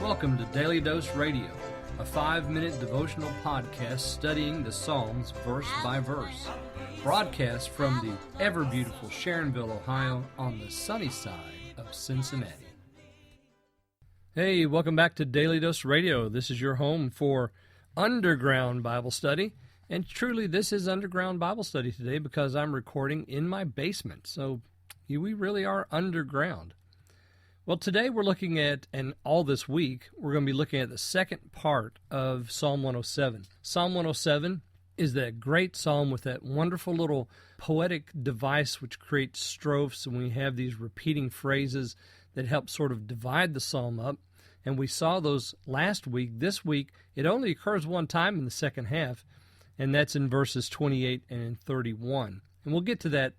Welcome to Daily Dose Radio, a 5-minute devotional podcast studying the Psalms verse by verse. Broadcast from the ever-beautiful Sharonville, Ohio, on the sunny side of Cincinnati. Hey, welcome back to Daily Dose Radio. This is your home for underground Bible study. And truly, this is underground Bible study today because I'm recording in my basement. So we really are underground. Well, today we're looking at, and all this week, we're going to be looking at the second part of Psalm 107. Psalm 107 is that great psalm with that wonderful little poetic device which creates strophes, and we have these repeating phrases that help sort of divide the psalm up. And we saw those last week. This week, it only occurs one time in the second half, and that's in verses 28 and 31. And we'll get to that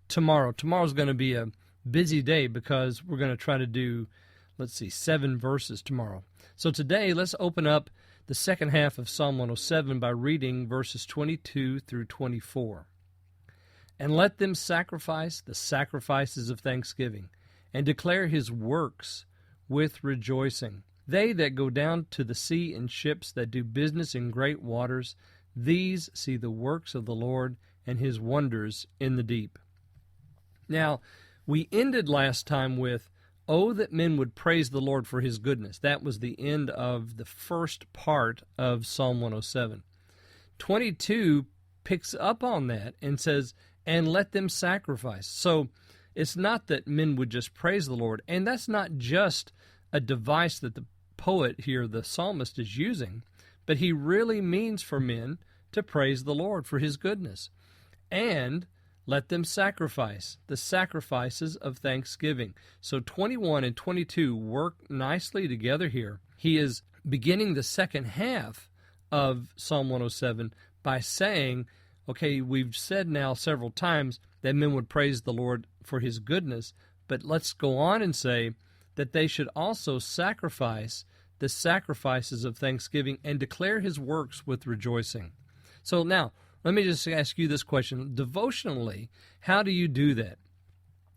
tomorrow. Tomorrow's going to be a busy day because we're going to try to do, 7 verses tomorrow. So today, let's open up the second half of Psalm 107 by reading verses 22 through 24. And let them sacrifice the sacrifices of thanksgiving, and declare his works with rejoicing. They that go down to the sea in ships, that do business in great waters, these see the works of the Lord and his wonders in the deep. Now, we ended last time with, "Oh, that men would praise the Lord for his goodness." That was the end of the first part of Psalm 107. 22 picks up on that and says, "And let them sacrifice." So it's not that men would just praise the Lord, and that's not just a device that the poet here, the psalmist, is using, but he really means for men to praise the Lord for his goodness. And let them sacrifice the sacrifices of thanksgiving. So 21 and 22 work nicely together here. He is beginning the second half of Psalm 107 by saying, okay, we've said now several times that men would praise the Lord for his goodness, but let's go on and say that they should also sacrifice the sacrifices of thanksgiving and declare his works with rejoicing. So now, let me just ask you this question. Devotionally, how do you do that?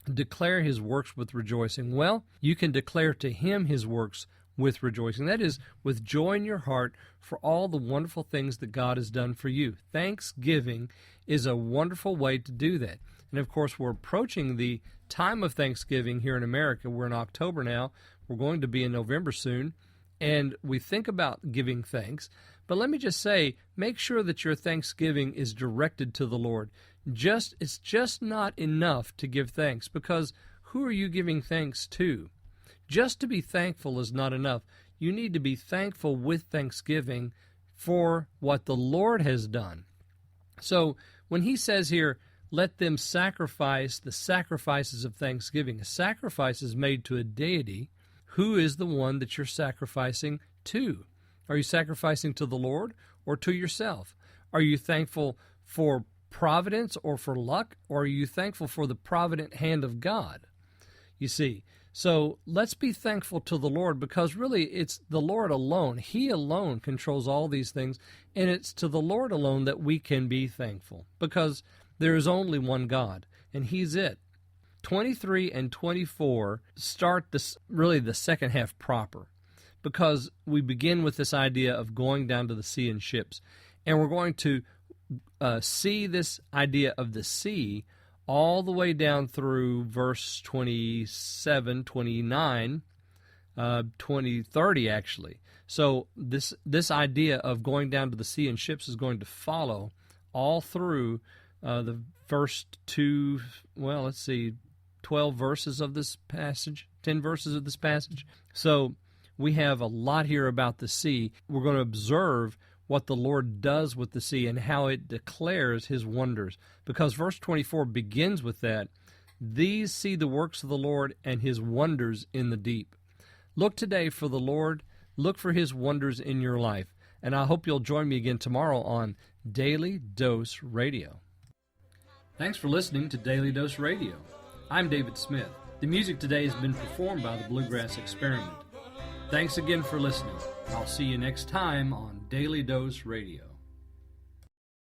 Declare his works with rejoicing. Well, you can declare to him his works with rejoicing. That is, with joy in your heart for all the wonderful things that God has done for you. Thanksgiving is a wonderful way to do that. And of course, we're approaching the time of Thanksgiving here in America. We're in October now. We're going to be in November soon. And we think about giving thanks. But let me just say, make sure that your thanksgiving is directed to the Lord. It's just not enough to give thanks, because who are you giving thanks to? Just to be thankful is not enough. You need to be thankful with thanksgiving for what the Lord has done. So when he says here, let them sacrifice the sacrifices of thanksgiving, a sacrifice is made to a deity. Who is the one that you're sacrificing to? Are you sacrificing to the Lord or to yourself? Are you thankful for providence or for luck, or are you thankful for the provident hand of God? You see, so let's be thankful to the Lord, because really it's the Lord alone. He alone controls all these things, and it's to the Lord alone that we can be thankful, because there is only one God, and he's it. 23 and 24 start the second half proper, because we begin with this idea of going down to the sea in ships. And we're going to see this idea of the sea all the way down through verse 27, 29, 20, 30 actually. So this idea of going down to the sea in ships is going to follow all through the first 12 verses of this passage, 10 verses of this passage. So we have a lot here about the sea. We're going to observe what the Lord does with the sea and how it declares his wonders, because verse 24 begins with that. These see the works of the Lord and his wonders in the deep. Look today for the Lord. Look for his wonders in your life. And I hope you'll join me again tomorrow on Daily Dose Radio. Thanks for listening to Daily Dose Radio. I'm David Smith. The music today has been performed by the Bluegrass Experiment. Thanks again for listening. I'll see you next time on Daily Dose Radio.